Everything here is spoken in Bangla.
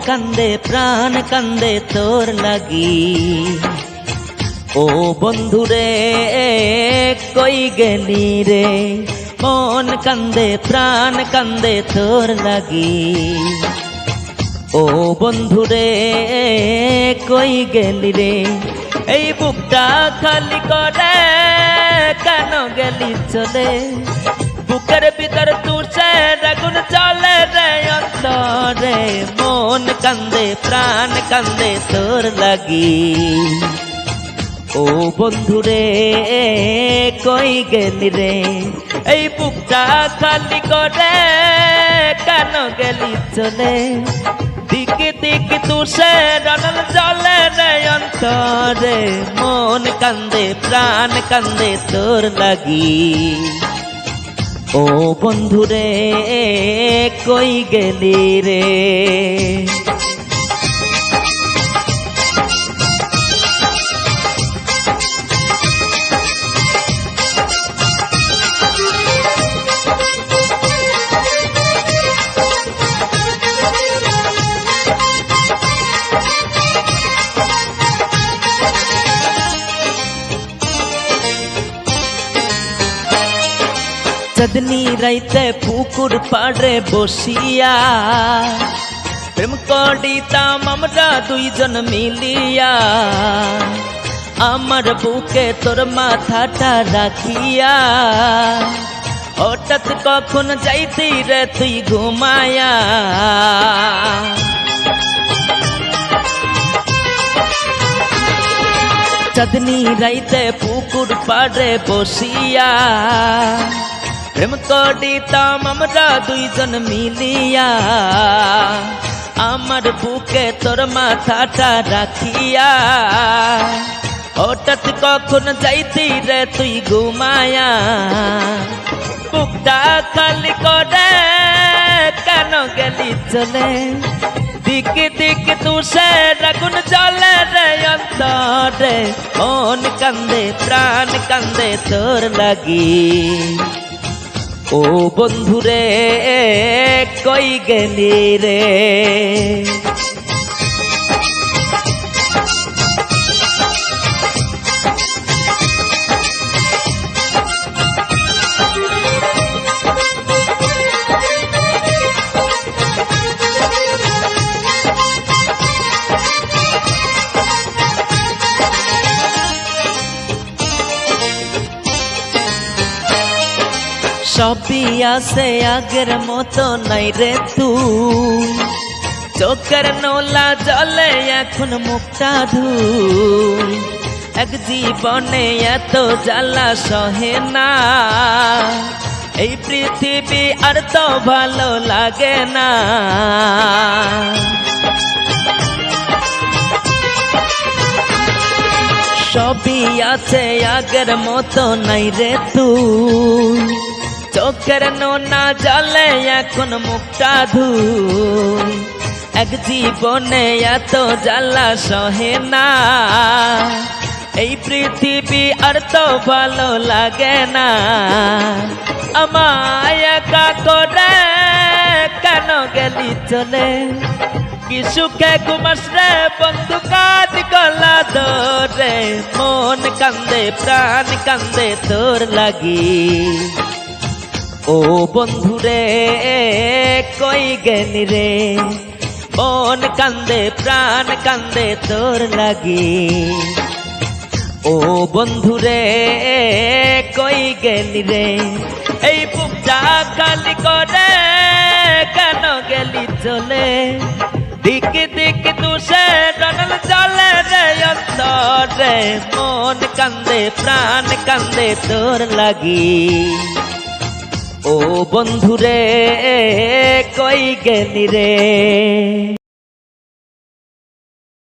কান্দে প্রাণ কান্দে তোর লাগি। ও বন্ধুরে কই গেলি রে, মন কান্দে প্রাণ কান্দে তোর লাগি। ও বন্ধুরে কই গেলি রে, এই বুকটা খালি করে কেন গেলি চলে। বুকের ভিতর তুষে আগুন জ্বলে রে অন্তরে, মন কান্দে প্রাণ কান্দে তোর লাগি। ও বন্ধুরে কই গেলি রে, এই বুকটা খালি করে কেন গেলি চলে। দিকে দিকে তুষে আগুন জ্বলে রে অন্তরে, মন কান্দে প্রাণ কান্দে তোর লাগি। ও বন্ধুরে কই গেলি রে। চাঁদনি রাইতে পুকুর পাড়ে বসিয়া প্রেম করিতাম আমরা দুইজন মিলিয়া। আমার বুকে তোর মাথাটা রাখিয়া, হঠাৎ কখন যাইতি রে তুই ঘুমায়া। চাঁদনি রাইতে পুকুর পাড়ে বসিয়া প্রেম করিতাম আমরা দুইজন মিলিয়া। আমার বুকে তোর মাথাটা রাখিয়া, হঠাৎ কখন যাইতি রে তুই ঘুমায়া। বুকটা খালি করে কেন গেলি চলে, দিকে দিকে তুষে আগুন জ্বলে রে অন্তরে, মন কান্দে প্রাণ কান্দে তোর লাগি। ও বন্ধুরে কই গেলি রে। সবই আছে আগের মতো নাই রে তুই, চোখের নোলা জলে এখন মুখটা ধুই। এক জীবনে এত জ্বালা সহে না, এই পৃথিবী আর তো ভালো লাগে না। সবই আছে আগের মতো নাই রে তুই, চোখের নোনা জলে এখন মুখটা ধুই। এক জীবনে এত জ্বালা সহে না, এই পৃথিবী আর তো ভালো লাগে না। আমায় একা করে কেন গেলি চলে, কি সুখে ঘুমাস রে বন্ধু কাঁদ গলা ধরে, মন কান্দে প্রাণ কান্দে তোর লাগি। ও বন্ধুরে কই গেলি রে, মন কান্দে প্রাণ কান্দে তোর লাগি। ও বন্ধুরে কই গেলি রে, এই বুকটা খালি করে কেন গেলি চলে। দিকে দিকে তুষে আগুন জ্বলে রে অন্তরে, মন কান্দে প্রাণ কান্দে তোর লাগি। ও বন্ধুরে কই গেলি রে।